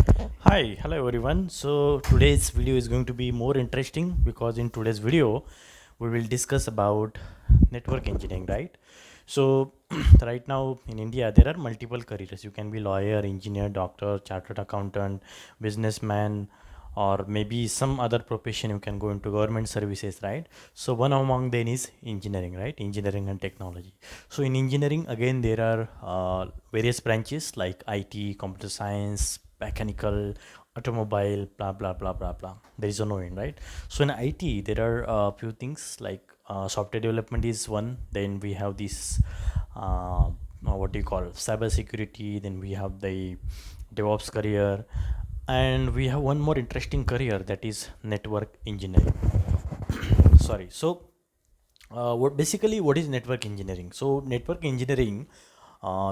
Hi, hello everyone. So today's video is going to be more interesting because in today's video we will discuss about network engineering, right? So right now in India there are multiple careers. You can be lawyer, engineer, doctor, chartered accountant, businessman, or maybe some other profession. You can go into government services, right? So one among them is engineering, right? Engineering and technology. So in engineering again there are various branches like IT, computer science, mechanical, automobile, blah blah blah blah blah. There is no end, right? So in IT there are a few things like software development is one. Then we have this what do you call cyber security. Then we have the DevOps career, and we have one more interesting career, that is network engineering. Sorry. So what is network engineering? So network engineering,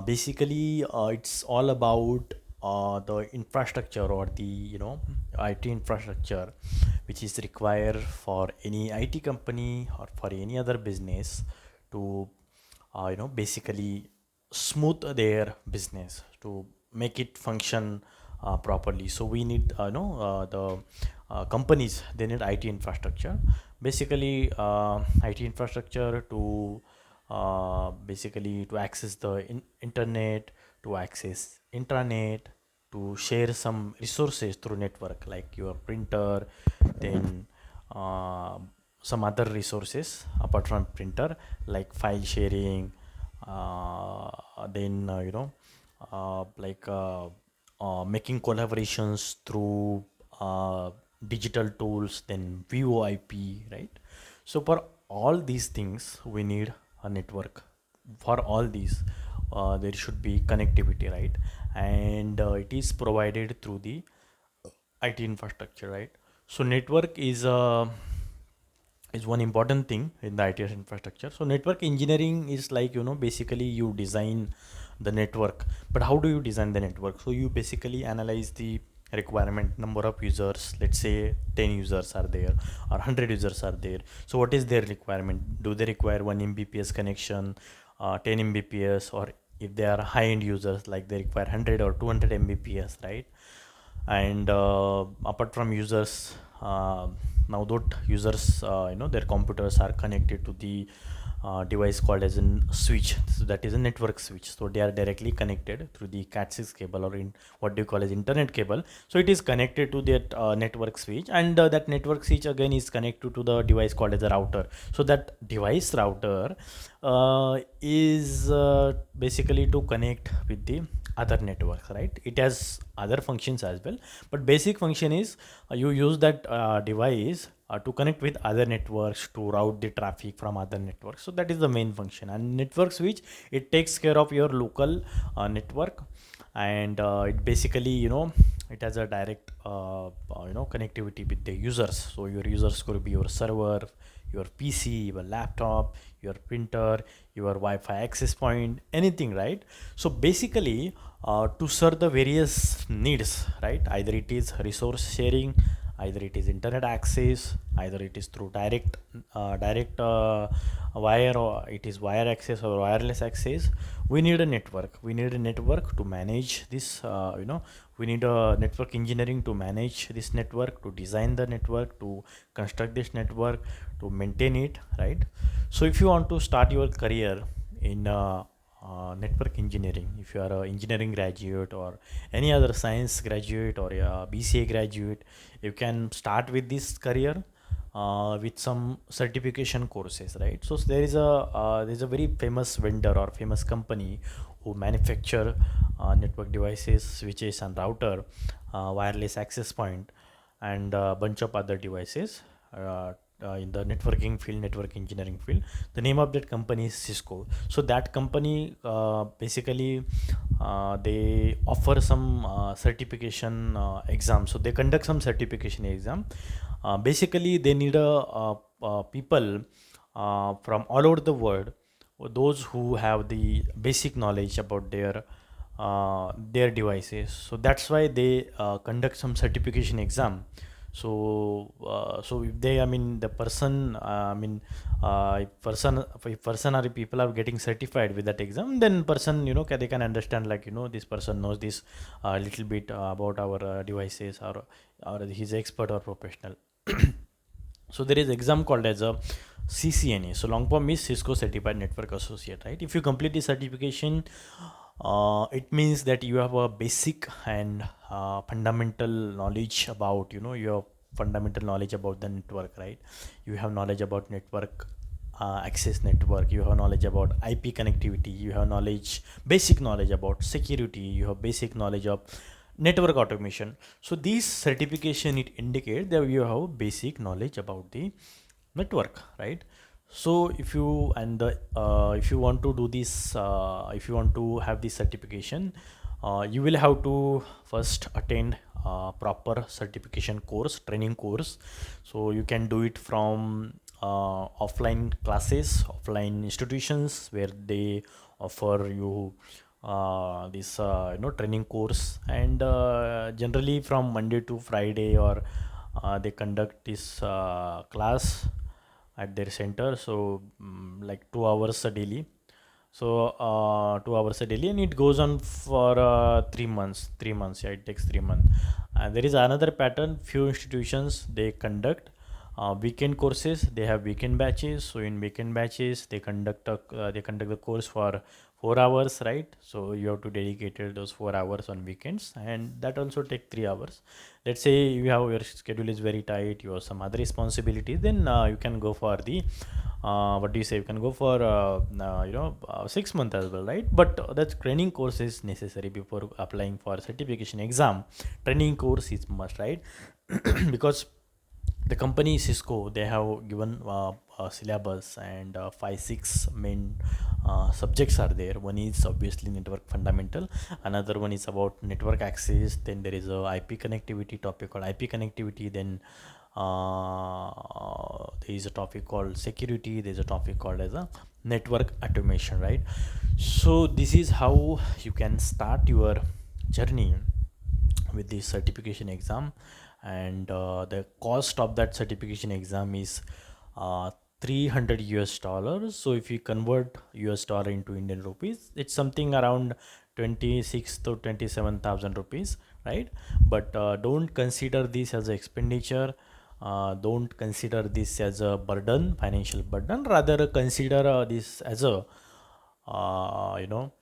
basically it's all about the infrastructure, or the IT infrastructure which is required for any IT company or for any other business to basically smooth their business, to make it function properly. So we need the companies, they need IT infrastructure, basically IT infrastructure to basically to access the internet, to access intranet, to share some resources through network like your printer, then uh, some other resources apart from printer, like file sharing, then like making collaborations through digital tools, then VoIP, right? So for all these things we need a network. For all these there should be connectivity, right? And it is provided through the IT infrastructure, right? So network is one important thing in the IT infrastructure. So network engineering is like, basically you design the network. But how do you design the network? So you basically analyze the requirement, number of users. Let's say 10 users are there or 100 users are there. So what is their requirement? Do they require 1 Mbps connection, 10 Mbps, or if they are high end users, like they require 100 or 200 Mbps, right? And apart from users, now that users their computers are connected to the device called as a switch, so that is a network switch. So they are directly connected through the cat6 cable, or in what do you call as internet cable. So it is connected to that network switch, and that network switch again is connected to the device called as a router. So that device router is basically to connect with the other networks, right? It has other functions as well, but basic function is you use that device to connect with other networks, to route the traffic from other networks. So that is the main function. And network switch, it takes care of your local network, and it basically it has a direct connectivity with the users. So your users could be your server, your PC, your laptop, your printer, your Wi-Fi access point, anything, right? So basically, to serve the various needs, right? Either it is resource sharing, either it is internet access, either it is through direct wire, or it is wire access or wireless access. We need a network. We need a network to manage this. We need a network engineering to manage this network, to design the network, to construct this network, to maintain it, right? So if you want to start your career in network engineering, if you are an engineering graduate or any other science graduate or a BCA graduate, you can start with this career with some certification courses, right? So there is a very famous vendor or famous company who manufacture network devices, switches and router, wireless access point, and a bunch of other devices in the networking field, network engineering field. The name of that company is Cisco. So that company basically they offer some certification exam. So they conduct some certification exam. Basically, they need people from all over the world, those who have the basic knowledge about their devices. So that's why they conduct some certification exam, So if they, I mean, the person, if person or people are getting certified with that exam, then person, they can understand, like, this person knows this a little bit about our devices, or he's expert or professional. So there is exam called as a CCNA. So long form is Cisco Certified Network Associate, right? If you complete the certification, it means that you have a basic and fundamental knowledge about, your fundamental knowledge about the network, right? You have knowledge about network, access network. You have knowledge about IP connectivity. You have basic knowledge about security. You have basic knowledge of network automation. So these certification, it indicate that you have basic knowledge about the network, right? So if you want to do this, if you want to have this certification, you will have to first attend proper certification course, training course. So you can do it from offline classes, offline institutions where they offer you this training course, and generally from Monday to Friday, or they conduct this class at their center. So like 2 hours a daily. So 2 hours a daily, and it goes on for 3 months. 3 months, yeah, it takes 3 months. And there is another pattern. Few institutions, they conduct weekend courses. They have weekend batches. So in weekend batches, they conduct the course for 4 hours, right? So you have to dedicate those 4 hours on weekends, and that also take 3 hours. Let's say you have, your schedule is very tight, you have some other responsibilities, then you can go for the what do you say, you can go for 6 months as well, right? But that training course is necessary before applying for certification exam. Training course is must, right? Because the company Cisco, they have given a syllabus, and 5 6 main subjects are there. One is obviously network fundamental, another one is about network access, then there is a IP connectivity topic called IP connectivity, then there is a topic called security, there's a topic called as a network automation, right? So this is how you can start your journey with the certification exam. And the cost of that certification exam is 300 US dollars. So if you convert US dollar into Indian rupees, it's something around 26 to 27,000 rupees, right? But don't consider this as an expenditure. Don't consider this as a burden, financial burden. Rather consider this as a you know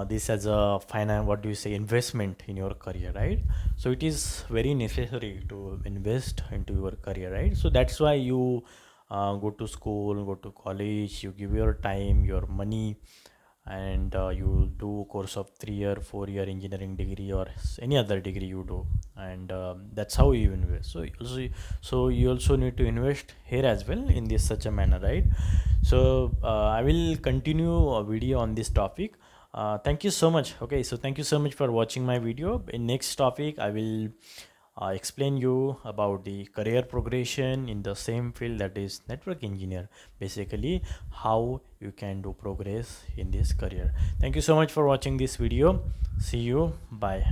this as a finance, what do you say, investment in your career, right? So it is very necessary to invest into your career, right? So that's why you go to school, go to college, you give your time, your money, and you do course of 3 year 4 year engineering degree, or any other degree you do. And that's how you invest. So you also need to invest here as well in this such a manner, right? So I will continue a video on this topic. Thank you so much. Okay, so thank you so much for watching my video. In next topic, I will explain you about the career progression in the same field, that is network engineer. Basically, how you can do progress in this career. Thank you so much for watching this video. See you. Bye.